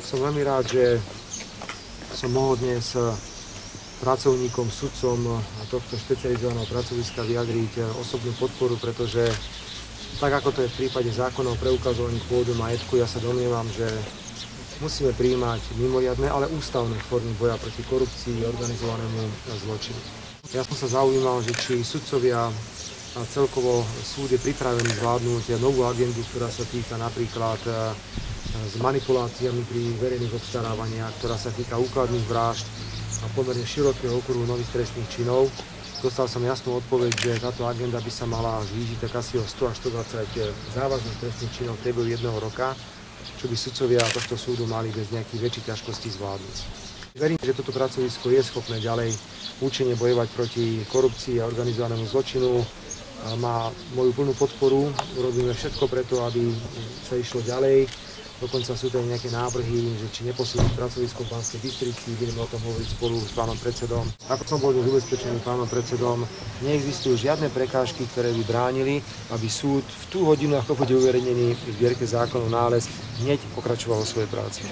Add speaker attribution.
Speaker 1: Som veľmi rád, že som mohol dnes pracovníkom, sudcom tohto špecializovaného pracoviska vyjadriť osobnú podporu, pretože tak ako to je v prípade zákonov o preukazovaní pôvodu majetku, ja sa domnievam, že musíme prijímať mimoriadne, ale ústavné formy boja proti korupcii a organizovanému zločinu. Ja som sa zaujímal, že či sudcovia a celkovo súd je pripravený zvládnuť novú agendu, ktorá sa týka napríklad s manipuláciami pri verejných obstarávaniach, ktorá sa týka úkladných vražd a pomerne širokého okruhu nových trestných činov. Dostal som jasnú odpoveď, že táto agenda by sa mala zvýšiť tak asi o 100 až 120 závažných trestných činov v priebehu 1 roka, čo by sudcovia tohto súdu mali bez nejakých väčších ťažkostí zvládnuť. Verím, že toto pracovisko je schopné ďalej účinne bojovať proti korupcii a organizovanému zločinu. Má moju plnú podporu, urobíme všetko preto, aby sa išlo ďalej. Dokonca sú tady nejaké návrhy, že či neposilniť pracovisko v Banskej Bystrici, budeme o tom hovoriť spolu s pánom predsedom. Ako som bol dnes ubezpečený pánom predsedom, neexistujú žiadne prekážky, ktoré by bránili, aby súd v tú hodinu, ako bude uverejnený v zbierke zákonov nález, hneď pokračoval vo svojej práci.